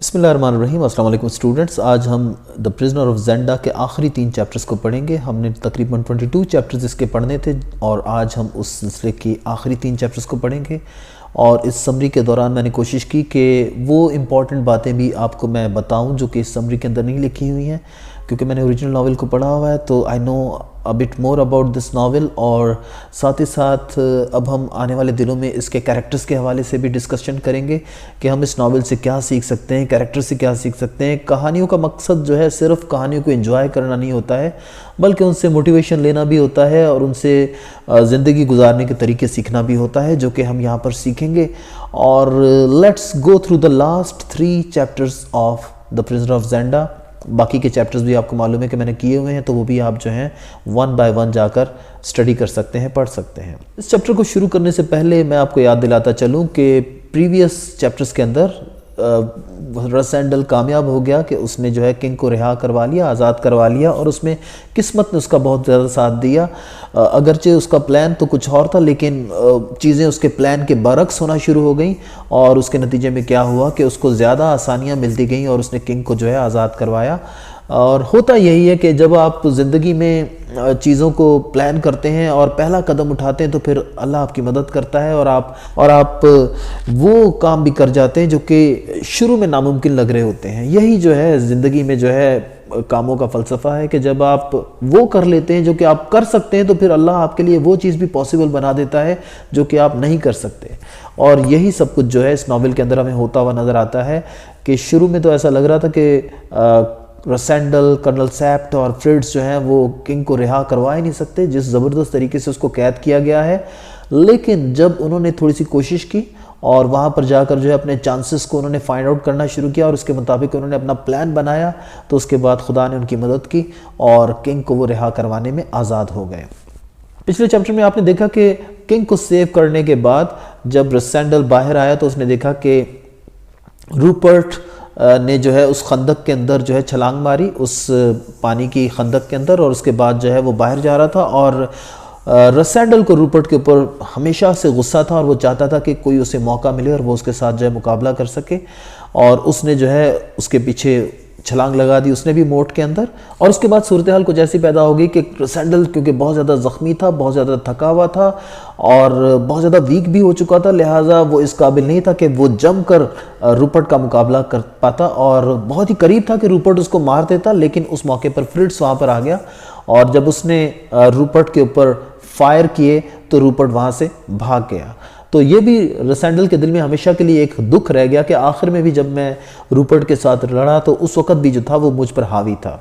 بسم اللہ الرحمن الرحیم۔ السلام علیکم اسٹوڈنٹس، آج ہم دا پرزنر آف زینڈا کے آخری 3 چیپٹرز کو پڑھیں گے۔ ہم نے تقریباً 22 چیپٹرز اس کے پڑھنے تھے اور آج ہم اس سلسلے کی آخری 3 چیپٹرز کو پڑھیں گے۔ اور اس سمری کے دوران میں نے کوشش کی کہ وہ امپورٹنٹ باتیں بھی آپ کو میں بتاؤں جو کہ اس سمری کے اندر نہیں لکھی ہوئی ہیں، کیونکہ میں نے اوریجنل ناول کو پڑھا ہوا ہے تو آئی نو a bit more about this novel، اور ساتھ ہی ساتھ اب ہم آنے والے دنوں میں اس کے کریکٹرز کے حوالے سے بھی ڈسکشن کریں گے کہ ہم اس ناول سے کیا سیکھ سکتے ہیں، کریکٹر سے کیا سیکھ سکتے ہیں۔ کہانیوں کا مقصد جو ہے صرف کہانیوں کو انجوائے کرنا نہیں ہوتا ہے، بلکہ ان سے موٹیویشن لینا بھی ہوتا ہے اور ان سے زندگی گزارنے کے طریقے سیکھنا بھی ہوتا ہے، جو کہ ہم یہاں پر سیکھیں گے۔ اور let's go through the last 3 chapters of the Prisoner of Zenda. باقی کے چیپٹرز بھی آپ کو معلوم ہے کہ میں نے کیے ہوئے ہیں، تو وہ بھی آپ جو ہیں 1 by 1 جا کر اسٹڈی کر سکتے ہیں، پڑھ سکتے ہیں۔ اس چیپٹر کو شروع کرنے سے پہلے میں آپ کو یاد دلاتا چلوں کہ پریویس چیپٹرز کے اندر رسینڈل کامیاب ہو گیا کہ اس نے جو ہے کنگ کو رہا کروا لیا، آزاد کروا لیا، اور اس میں قسمت نے اس کا بہت زیادہ ساتھ دیا۔ اگرچہ اس کا پلان تو کچھ اور تھا، لیکن چیزیں اس کے پلان کے برعکس ہونا شروع ہو گئیں، اور اس کے نتیجے میں کیا ہوا کہ اس کو زیادہ آسانیاں ملتی گئیں اور اس نے کنگ کو جو ہے آزاد کروایا۔ اور ہوتا یہی ہے کہ جب آپ زندگی میں چیزوں کو پلان کرتے ہیں اور پہلا قدم اٹھاتے ہیں تو پھر اللہ آپ کی مدد کرتا ہے، اور آپ وہ کام بھی کر جاتے ہیں جو کہ شروع میں ناممکن لگ رہے ہوتے ہیں۔ یہی جو ہے زندگی میں جو ہے کاموں کا فلسفہ ہے کہ جب آپ وہ کر لیتے ہیں جو کہ آپ کر سکتے ہیں تو پھر اللہ آپ کے لیے وہ چیز بھی پاسبل بنا دیتا ہے جو کہ آپ نہیں کر سکتے۔ اور یہی سب کچھ جو ہے اس ناول کے اندر ہمیں ہوتا ہوا نظر آتا ہے کہ شروع میں تو ایسا لگ رہا تھا کہ رسینڈل، کرنل سیپٹ اور فریٹز جو ہیں وہ کنگ کو رہا کروا ہی نہیں سکتے، جس زبردست طریقے سے اس کو قید کیا گیا ہے۔ لیکن جب انہوں نے تھوڑی سی کوشش کی اور وہاں پر جا کر جو ہے اپنے چانسز کو انہوں نے فائنڈ آؤٹ کرنا شروع کیا اور اس کے مطابق انہوں نے اپنا پلان بنایا، تو اس کے بعد خدا نے ان کی مدد کی اور کنگ کو وہ رہا کروانے میں آزاد ہو گئے۔ پچھلے چیپٹر میں آپ نے دیکھا کہ کنگ کو سیو کرنے کے بعد جب رسینڈل باہر آیا تو اس نے دیکھا کہ روپرٹ نے جو ہے اس خندق کے اندر جو ہے چھلانگ ماری، اس پانی کی خندق کے اندر، اور اس کے بعد جو ہے وہ باہر جا رہا تھا، اور رسینڈل کو روپرٹ کے اوپر ہمیشہ سے غصہ تھا اور وہ چاہتا تھا کہ کوئی اسے موقع ملے اور وہ اس کے ساتھ جو ہے مقابلہ کر سکے، اور اس نے جو ہے اس کے پیچھے چھلانگ لگا دی، اس نے بھی موٹ کے اندر۔ اور اس کے بعد صورتحال کچھ ایسی پیدا ہو گئی کہ رسینڈل کیونکہ بہت زیادہ زخمی تھا، بہت زیادہ تھکا ہوا تھا اور بہت زیادہ ویک بھی ہو چکا تھا، لہٰذا وہ اس قابل نہیں تھا کہ وہ جم کر روپرٹ کا مقابلہ کر پاتا، اور بہت ہی قریب تھا کہ روپرٹ اس کو مار دیتا، لیکن اس موقع پر فریٹز وہاں پر آ گیا، اور جب اس نے روپرٹ کے اوپر فائر کیے تو روپرٹ وہاں سے بھاگ گیا۔ تو یہ بھی رسینڈل کے دل میں ہمیشہ کے لیے ایک دکھ رہ گیا کہ آخر میں بھی جب میں روپرٹ کے ساتھ لڑا تو اس وقت بھی جو تھا وہ مجھ پر حاوی تھا۔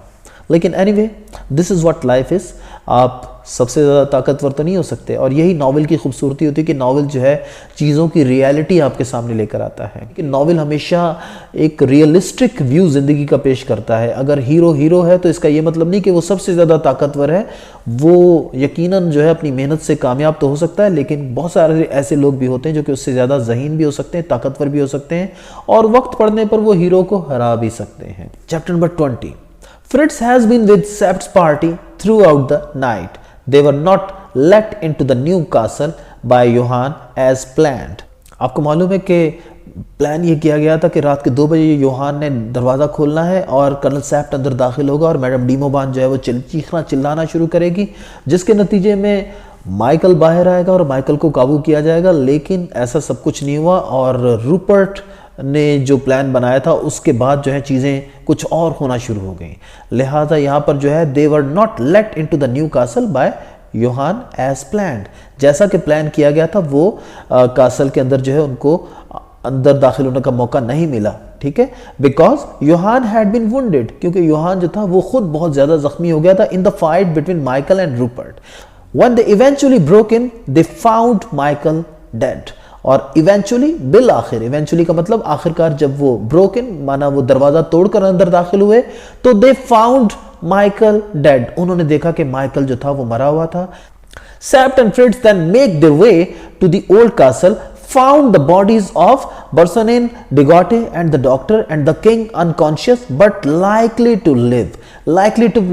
لیکن any way, this is what life is, آپ سب سے زیادہ طاقتور تو نہیں ہو سکتے، اور یہی ناول کی خوبصورتی ہوتی ہے کہ ناول جو ہے چیزوں کی ریالٹی آپ کے سامنے لے کر آتا ہے، کہ ناول ہمیشہ ایک ریئلسٹک ویو زندگی کا پیش کرتا ہے۔ اگر ہیرو ہے تو اس کا یہ مطلب نہیں کہ وہ سب سے زیادہ طاقتور ہے، وہ یقیناً جو ہے اپنی محنت سے کامیاب تو ہو سکتا ہے، لیکن بہت سارے ایسے لوگ بھی ہوتے ہیں جو کہ اس سے زیادہ ذہین بھی ہو سکتے ہیں، طاقتور بھی ہو سکتے ہیں، اور وقت پڑنے پر وہ ہیرو کو ہرا بھی سکتے ہیں۔ Chapter number 20۔ Fritz has been with Sept's party throughout the night. They were not let into the new castle by Johann as planned. آپ کو معلوم ہے کہ پلان یہ کیا گیا تھا کہ رات کے 2 بجے یوہان نے دروازہ کھولنا ہے اور کرنل سیپٹ اندر داخل ہوگا اور میڈم ڈیموبان جو ہے وہ چیخنا چلانا شروع کرے گی، جس کے نتیجے میں مائیکل باہر آئے گا اور مائیکل کو قابو کیا جائے گا۔ لیکن ایسا سب کچھ نہیں ہوا، اور روپرٹ نے جو پلان بنایا تھا اس کے بعد جو ہے چیزیں کچھ اور ہونا شروع ہو گئیں، لہٰذا یہاں پر جو ہے they were not let into the new castle by Johann as planned، جیسا کہ پلان کیا گیا تھا وہ کاسل کے اندر جو ہے ان کو اندر داخل ہونے کا موقع نہیں ملا، ٹھیک ہے، because Johann had been wounded، کیونکہ یوہان جو تھا وہ خود بہت زیادہ زخمی ہو گیا تھا in the fight between Michael and Rupert۔ When they eventually broke in, they found Michael dead۔ اور ایونچولی بالآخر، ایونچولی کا مطلب آخرکار جب وہ بروکن مانا وہ دروازہ توڑ کر اندر داخل ہوئے تو they found Michael dead، انہوں نے دیکھا کہ مائیکل جو تھا وہ مرا ہوا تھا۔ Sept and Fritz then make their way to the old castle found the bodies of Barsonin, Digote and the doctor and the king unconscious but likely to live. Likely to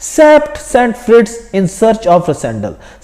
Sept sent Fritz in search of Rassendal.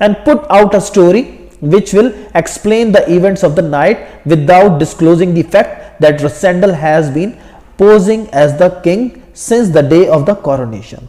And put out a story which will explain the events of the night without disclosing the fact that Rassendal has been posing as the king since the day of the coronation.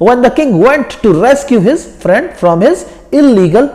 When the king went to rescue his friend from his illegal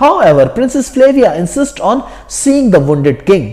However, Princess Flavia insists on seeing the wounded king.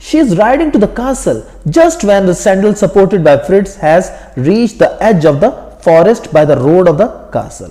She is riding to the castle just when the Rassendal supported by Fritz has reached the edge of the forest by the road of the castle.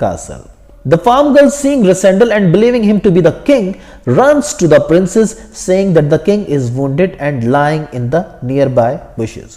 castle. The farm girl, seeing Rassendal and believing him to be the king, runs to the princess saying that the king is wounded and lying in the nearby bushes.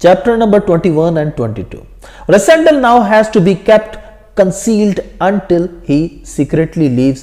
Chapter number 21 and 22. Rassendal now has to be kept concealed until he secretly leaves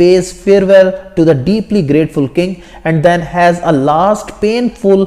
pays farewell to the deeply grateful king and then has a last painful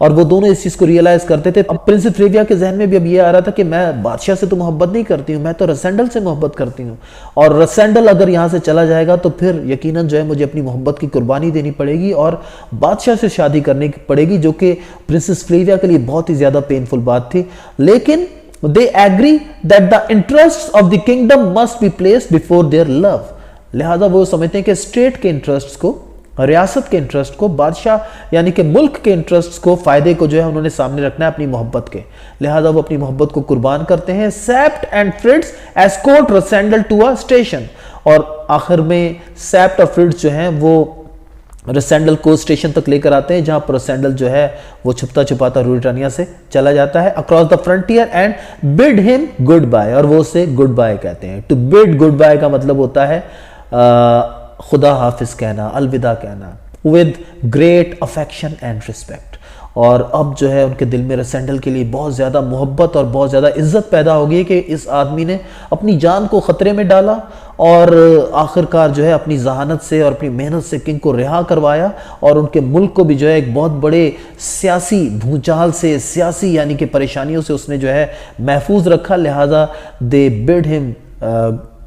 اور وہ دونوں اس چیز کو realise کرتے تھے. اب princess فلیویا کے ذہن میں بھی اب یہ آ رہا تھا کہ میں بادشاہ سے تو محبت نہیں کرتی ہوں, میں تو رسینڈل سے محبت کرتی ہوں, اور رسینڈل اگر یہاں سے چلا جائے گا تو پھر یقیناً جو ہے مجھے اپنی محبت کی قربانی دینی پڑے گی اور بادشاہ سے شادی کرنی پڑے گی, جو کہ پرنسس فلیویا کے لیے بہت ہی زیادہ پینفل بات تھی. لیکن they agree that the interests of the kingdom must be placed before their love. لہذا وہ سمجھتے ہیں کہ اسٹیٹ کے انٹرسٹ کو, ریاست کے انٹرسٹ کو, بادشاہ یعنی کہ ملک کے انٹرسٹ کو, فائدے کو جو ہے انہوں نے سامنے رکھنا ہے اپنی محبت کے. لہذا وہ اپنی محبت کو قربان کرتے ہیں. Sapt and Fritz escort Rassendyll to a station, اور آخر میں سیپٹ اور فریٹز جو ہیں وہ رسینڈل کو اسٹیشن تک لے کر آتے ہیں, جہاں پر رسینڈل جو ہے وہ چھپتا چھپاتا روریٹانیا سے چلا جاتا ہے اکراس دا فرنٹیئر اینڈ بڈ ہم گڈ بائے, اور وہ اسے گڈ بائے کہتے ہیں. ٹو بڈ گڈ بائے کا مطلب ہوتا ہے خدا حافظ کہنا, الوداع کہنا, with great affection and respect. اور اب جو ہے ان کے دل میں رسینڈل کے لیے بہت زیادہ محبت اور بہت زیادہ عزت پیدا ہو گئی کہ اس آدمی نے اپنی جان کو خطرے میں ڈالا اور آخرکار جو ہے اپنی ذہانت سے اور اپنی محنت سے کنگ کو رہا کروایا, اور ان کے ملک کو بھی جو ہے ایک بہت بڑے سیاسی بھونچال سے, سیاسی یعنی کہ پریشانیوں سے اس نے جو ہے محفوظ رکھا. لہٰذا دے بڈ ہم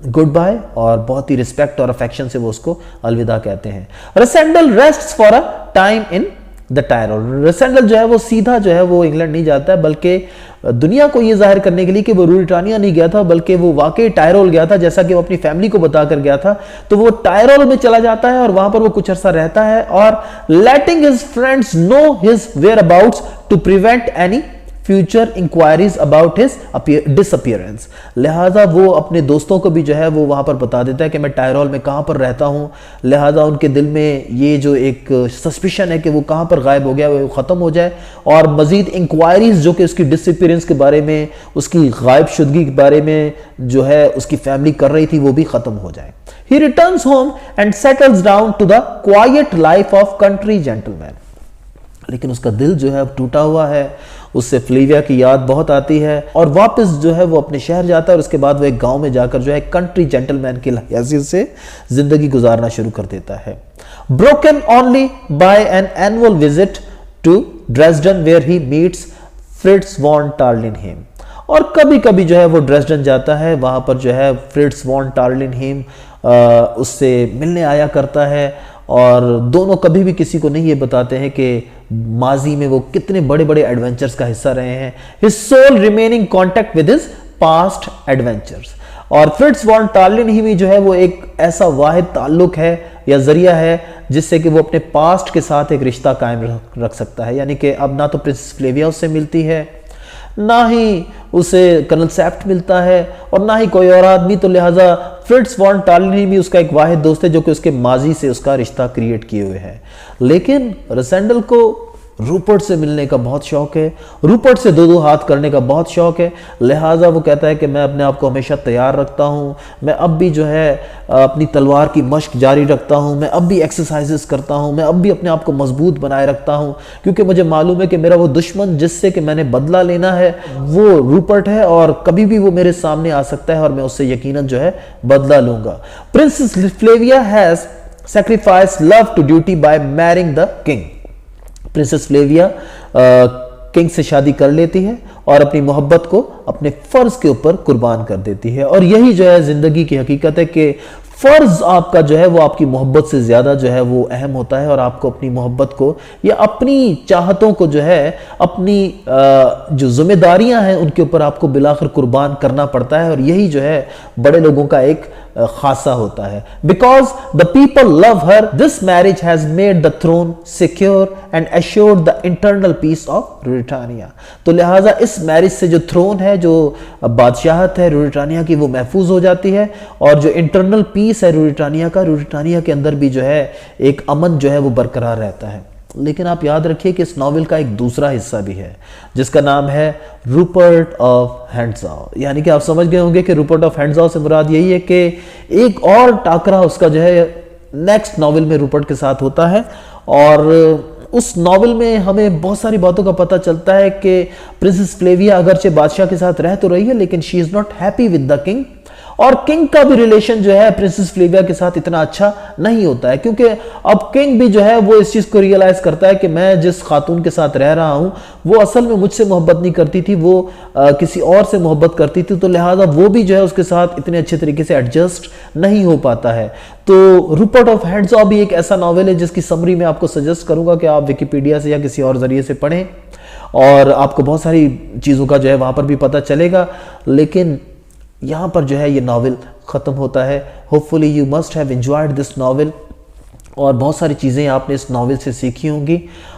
گڈ بائے, اور بہت ہی رسپیکٹ اور افیکشن سے وہ اس کو الوداع کہتے ہیں. رسینڈل ریسٹس فار اے ٹائم ان دا ٹائرول. رسینڈل جو ہے وہ سیدھا جو ہے وہ انگلینڈ نہیں جاتا ہے, بلکہ دنیا کو یہ ظاہر کرنے کے لیے کہ وہ روریٹانیا نہیں گیا تھا, بلکہ وہ واقعی ٹائرول گیا تھا, جیسا کہ وہ اپنی فیملی کو بتا کر گیا تھا. تو وہ ٹائرول میں چلا جاتا ہے اور وہاں پر وہ کچھ عرصہ رہتا ہے, اور letting his friends know his whereabouts to prevent any future inquiries about his disappearance. لہٰذا وہ اپنے دوستوں کو بھی جو ہے وہ وہاں پر بتا دیتا ہے کہ میں ٹائرول میں کہاں پر رہتا ہوں. لہٰذا ان کے دل میں یہ جو ایک سسپیشن ہے کہ وہ کہاں پر غائب ہو گیا وہ ختم ہو جائے, اور مزید انکوائریز جو کہ اس کی ڈس اپیرنس کے بارے میں, اس کی غائب شدگی کے بارے میں جو ہے اس کی فیملی کر رہی تھی, وہ بھی ختم ہو جائے. He returns home and settles down to the quiet life of country gentleman. لیکن اس کا دل جو ہے اب ٹوٹا ہوا ہے, اس سے فلیویا کی یاد بہت آتی ہے, اور واپس جو ہے وہ اپنے شہر جاتا ہے, اور اس کے بعد وہ ایک گاؤں میں جا کر جو ہے کنٹری جینٹل مین کی حیثیت سے زندگی گزارنا شروع کر دیتا ہے. broken only by an annual visit to Dresden where he meets Fritz von Tarlenheim. اور کبھی کبھی جو ہے وہ ڈریسڈن جاتا ہے, وہاں پر جو ہے فرٹز وان ٹارلنہیم اس سے ملنے آیا کرتا ہے, اور دونوں کبھی بھی کسی کو نہیں یہ بتاتے ہیں کہ ماضی میں وہ کتنے بڑے بڑے ایڈونچرز کا حصہ رہے ہیں. his sole remaining contact with his past adventures. اور فرٹز وان ٹارلنہیم جو ہے وہ ایک ایسا واحد تعلق ہے یا ذریعہ ہے جس سے کہ وہ اپنے پاسٹ کے ساتھ ایک رشتہ قائم رکھ سکتا ہے. یعنی کہ اب نہ تو پرنسس فلیویا اس سے ملتی ہے, نہ ہی اسے کرنل سیپٹ ملتا ہے, اور نہ ہی کوئی اور آدمی. تو لہٰذا فرٹز وان ٹارلنہیم اس کا ایک واحد دوست ہے جو کہ اس کے ماضی سے اس کا رشتہ کریٹ کیے ہوئے ہے. لیکن رسینڈل کو روپرٹ سے ملنے کا بہت شوق ہے, روپرٹ سے دو ہاتھ کرنے کا بہت شوق ہے. لہٰذا وہ کہتا ہے کہ میں اپنے آپ کو ہمیشہ تیار رکھتا ہوں, میں اب بھی جو ہے اپنی تلوار کی مشق جاری رکھتا ہوں, میں اب بھی ایکسرسائزز کرتا ہوں, میں اب بھی اپنے آپ کو مضبوط بنائے رکھتا ہوں, کیونکہ مجھے معلوم ہے کہ میرا وہ دشمن جس سے کہ میں نے بدلہ لینا ہے وہ روپرٹ ہے, اور کبھی بھی وہ میرے سامنے آ سکتا ہے اور میں اس سے یقیناً جو ہے بدلہ لوں گا. Princess Flavia has sacrificed love to duty by marrying the king. Princess Flavia king سے شادی کر لیتی ہے اور اپنی محبت کو اپنے فرض کے اوپر قربان کر دیتی ہے. اور یہی جو ہے زندگی کی حقیقت ہے کہ فرض آپ کا جو ہے وہ آپ کی محبت سے زیادہ جو ہے وہ اہم ہوتا ہے, اور آپ کو اپنی محبت کو یا اپنی چاہتوں کو جو ہے اپنی جو ذمہ داریاں ہیں ان کے اوپر آپ کو بالآخر قربان کرنا پڑتا ہے. اور یہی جو ہے بڑے لوگوں کا ایک خاصہ ہوتا ہے. Because the people love her, this marriage has made the throne secure and assured the internal peace of روریٹانیا. تو لہٰذا اس میرج سے جو تھرون ہے, جو بادشاہت ہے روریٹانیا کی, وہ محفوظ ہو جاتی ہے, اور جو انٹرنل پیس ہے روریٹانیا کا, روریٹانیا کے اندر بھی جو ہے ایک امن جو ہے وہ برقرار رہتا ہے. لیکن آپ یاد رکھیے کہ اس ناول کا ایک دوسرا حصہ بھی ہے جس کا نام ہے روپرٹ آف ہینڈزاؤ. یعنی کہ آپ سمجھ گئے ہوں گے کہ روپرٹ آف ہینڈزاؤ سے مراد یہی ہے کہ ایک اور ٹاکرا اس کا جو ہے نیکسٹ ناول میں روپرٹ کے ساتھ ہوتا ہے. اور اس ناول میں ہمیں بہت ساری باتوں کا پتہ چلتا ہے کہ پرنسس فلیویا اگرچہ بادشاہ کے ساتھ رہ تو رہی ہے, لیکن she is not happy with the king. اور کنگ کا بھی ریلیشن جو ہے پرنسس فلیویا کے ساتھ اتنا اچھا نہیں ہوتا ہے، کیونکہ اب کنگ بھی جو ہے وہ اس چیز کو ریئلائز کرتا ہے کہ میں جس خاتون کے ساتھ رہ رہا ہوں وہ اصل میں مجھ سے محبت نہیں کرتی تھی، وہ کسی اور سے محبت کرتی تھی، تو لہٰذا وہ بھی جو ہے اس کے ساتھ اتنے اچھے طریقے سے ایڈجسٹ نہیں ہو پاتا ہے۔ تو روپرٹ آف ہینڈزا بھی ایک ایسا ناول ہے جس کی سمری میں آپ کو سجیسٹ کروں گا کہ آپ ویکیپیڈیا سے یا کسی اور ذریعے سے پڑھیں، اور آپ کو بہت ساری چیزوں کا جو ہے وہاں پر بھی پتہ چلے گا، لیکن یہاں پر جو ہے یہ ناول ختم ہوتا ہے۔ Hopefully you must have enjoyed this novel, اور بہت ساری چیزیں آپ نے اس ناول سے سیکھی ہوں گی،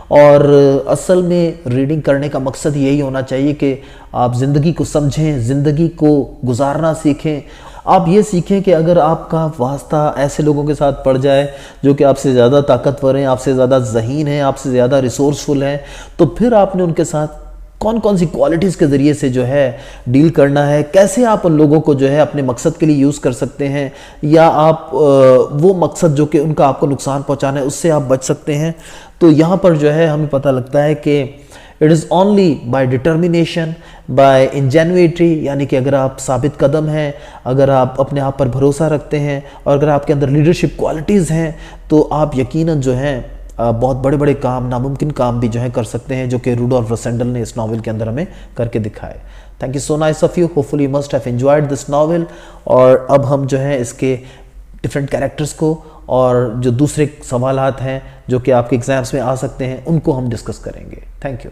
اور اصل میں ریڈنگ کرنے کا مقصد یہی ہونا چاہیے کہ آپ زندگی کو سمجھیں، زندگی کو گزارنا سیکھیں۔ آپ یہ سیکھیں کہ اگر آپ کا واسطہ ایسے لوگوں کے ساتھ پڑ جائے جو کہ آپ سے زیادہ طاقتور ہیں، آپ سے زیادہ ذہین ہیں، آپ سے زیادہ ریسورسفل ہیں، تو پھر آپ نے ان کے ساتھ کون کون سی کوالٹیز کے ذریعے سے جو ہے ڈیل کرنا ہے، کیسے آپ ان لوگوں کو جو ہے اپنے مقصد کے لیے یوز کر سکتے ہیں، یا آپ وہ مقصد جو کہ ان کا آپ کو نقصان پہنچانا ہے اس سے آپ بچ سکتے ہیں۔ تو یہاں پر جو ہے ہمیں پتہ لگتا ہے کہ it is only by determination, by ingenuity, یعنی کہ اگر آپ ثابت قدم ہیں، اگر آپ اپنے آپ پر بھروسہ رکھتے ہیں، اور اگر آپ کے اندر لیڈرشپ کوالٹیز ہیں، تو آپ یقیناً جو ہیں بہت بڑے بڑے کام، ناممکن کام بھی جو ہے کر سکتے ہیں، جو کہ روڈولف رسینڈل نے اس ناول کے اندر ہمیں کر کے دکھائے۔ Thank you so nice of you, hopefully you must have enjoyed this novel. اور اب ہم جو ہے اس کے ڈفرینٹ کیریکٹرز کو اور جو دوسرے سوالات ہیں جو کہ آپ کے ایگزامس میں آ سکتے ہیں ان کو ہم ڈسکس کریں گے۔ Thank you.